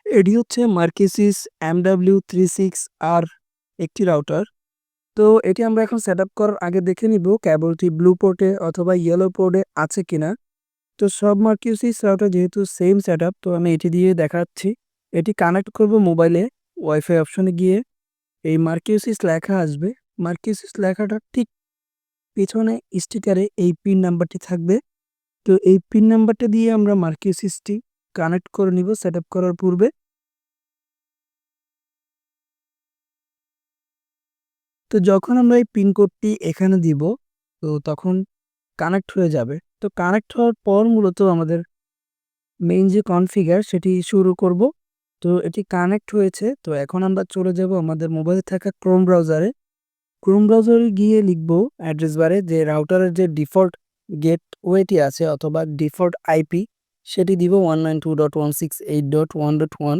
এটি হচ্ছে মার্কিসিস MW36R একটি রাউটার। তো এটি আমরা এখন সেটআপ করার আগে দেখে নিব কেবলটি ব্লু পোর্টে অথবা ইয়েলো পোর্টে আছে কিনা। তো সব মার্কিসিস রাউটার যেহেতু সেম সেটআপ, তো আমি এটি দিয়ে দেখাচ্ছি। এটি কানেক্ট করব মোবাইলে। ওয়াইফাই অপশনে গিয়ে এই মার্কিসিস লেখা আসবে। মার্কিসিস লেখাটা ঠিক পিছনে স্টিকারে এই পিন নাম্বারটি থাকবে। তো এই পিন নাম্বারটা দিয়ে আমরা মার্কিসিসটি কানেক্ট করে নিব সেটআপ করার পূর্বে। তো যখন আমরা এই পিন কোডটি এখানে দিব, তো তখন কানেক্ট হয়ে যাবে। তো কানেক্ট হওয়ার পর মূলত আমাদের মেইন যে কনফিগার সেটি শুরু করব। তো এটি কানেক্ট হয়েছে। তো এখন আমরা চলে যাব আমাদের মোবাইলে থাকা ক্রোম ব্রাউজারে। ক্রোম ব্রাউজারে গিয়ে লিখব অ্যাড্রেস বারে যে রাউটারের যে ডিফল্ট গেটওয়েটি আছে অথবা ডিফল্ট আইপি সেটি দিব 192.168.1.1।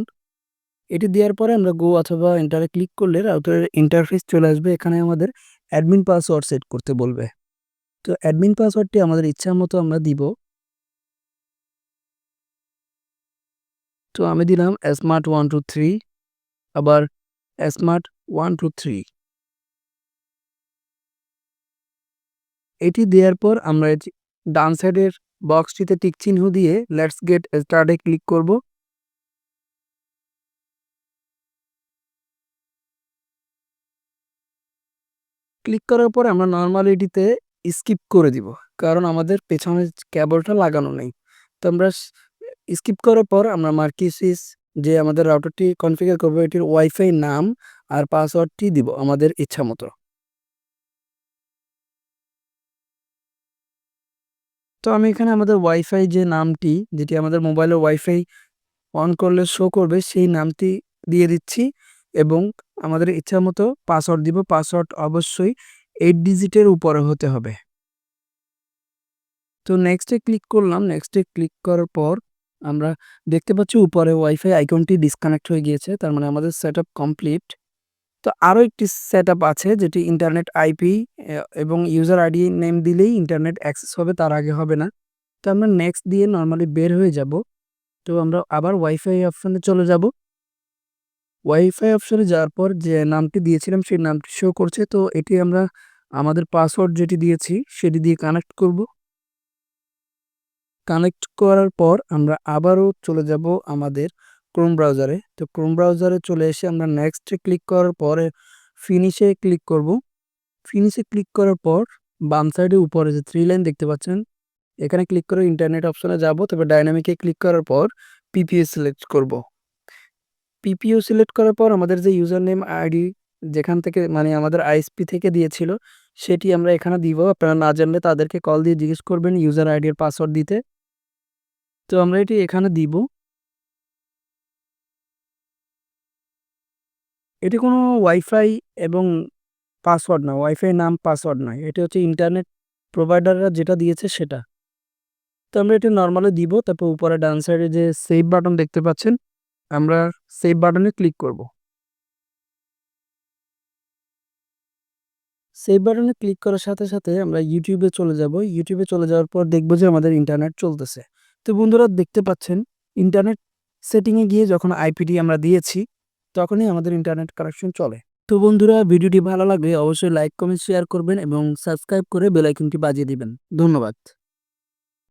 এটি দেওয়ার পরে আমরা গো অথবা এন্টারে ক্লিক করলে রাউটারের ইন্টারফেস চলে আসবে। এখানে আমাদের অ্যাডমিন পাসওয়ার্ড সেট করতে বলবে। তো অ্যাডমিন পাসওয়ার্ডটি আমাদের ইচ্ছা মতো আমরা দিব। তো আমি দিলাম smart123, আবার smart123। এটি দেওয়ার পর আমরা ডান সাইডের বক্সটিতে টিক চিহ্ন দিয়ে লেটস গেট স্টার্টে ক্লিক করব। ক্লিক করার পর আমরা নরমালি এটিতে স্কিপ করে দিব, কারণ আমাদের পেছনে কেবলটা লাগানো নেই। তো আমরা স্কিপ করার পর আমরা মার্কিসিস যে আমাদের রাউটারটি কনফিগার করব এটির ওয়াইফাই নাম আর পাসওয়ার্ডটি দিব আমাদের ইচ্ছা মতো। তো আমি এখানে আমাদের ওয়াইফাই যে নামটি, যেটি আমাদের মোবাইলের ওয়াইফাই অন করলে শো করবে, সেই নামটি দিয়ে দিচ্ছি এবং আমাদের ইচ্ছা মতো পাসওয়ার্ড দিব। পাসওয়ার্ড অবশ্যই 8 ডিজিটের উপরে হতে হবে। তো নেক্সটে ক্লিক করলাম। নেক্সটে ক্লিক করার পর আমরা দেখতে পাচ্ছি উপরে ওয়াইফাই আইকনটি ডিসকানেক্ট হয়ে গিয়েছে, তার মানে আমাদের সেটআপ কমপ্লিট। তো আরও একটি সেটআপ আছে যেটি ইন্টারনেট আইপি এবং ইউজার আইডি নেম দিলেই ইন্টারনেট অ্যাক্সেস হবে, তার আগে হবে না। তো আমরা নেক্সট দিয়ে নর্মালি বের হয়ে যাব। তো আমরা আবার ওয়াইফাই অপশনে চলে যাব। ওয়াইফাই অপশনে যাওয়ার পর যে নামটি দিয়েছিলাম সেই নামটি শো করছে। তো এটি আমরা আমাদের পাসওয়ার্ড যেটি দিয়েছি সেটি দিয়ে কানেক্ট করব। কানেক্ট করার পর আমরা আবারও চলে যাব আমাদের ক্রোম ব্রাউজারে। তো ক্রোম ব্রাউজারে চলে এসে আমরা নেক্সটে ক্লিক করার পরে ফিনিশে ক্লিক করব। ফিনিশে ক্লিক করার পর বাম সাইডে উপরে যে 3 লাইন দেখতে পাচ্ছেন, এখানে ক্লিক করে ইন্টারনেট অপশনে যাব। তবে ডাইনামিকে ক্লিক করার পর পিপিএ সিলেক্ট করব। পিপিও সিলেক্ট করার পর আমাদের যে ইউজার নেম আইডি যেখান থেকে মানে আমাদের আইএসপি থেকে দিয়েছিল সেটি আমরা এখানে দিব। আপনারা না জানলে তাদেরকে কল দিয়ে জিজ্ঞেস করবেন ইউজার আইডি আর পাসওয়ার্ড দিতে। তো আমরা এটি এখানে দিব। এটি কোনো ওয়াইফাই এবং পাসওয়ার্ড না, ওয়াইফাই নাম পাসওয়ার্ড নয়, এটি হচ্ছে ইন্টারনেট প্রোভাইডাররা যেটা দিয়েছে সেটা। তো আমরা এটি নর্মালি দিব। তারপর উপরে ডান সাইডে যে সেভ বাটন দেখতে পাচ্ছেন, আমরা সেভ বাটনে ক্লিক করব। সেভ বাটনে ক্লিক করার সাথে সাথে আমরা ইউটিউবে চলে যাব। ইউটিউবে চলে যাওয়ার পর দেখব যে আমাদের ইন্টারনেট চলতেছে। তো বন্ধুরা দেখতে পাচ্ছেন ইন্টারনেট সেটিংয়ে গিয়ে যখন আইপিটি আমরা দিয়েছি তখনই আমাদের ইন্টারনেট কানেকশন চলে। তো বন্ধুরা ভিডিওটি ভালো লাগলে অবশ্যই লাইক কমেন্ট শেয়ার করবেন এবং সাবস্ক্রাইব করে বেল আইকনটি বাজিয়ে দিবেন। ধন্যবাদ।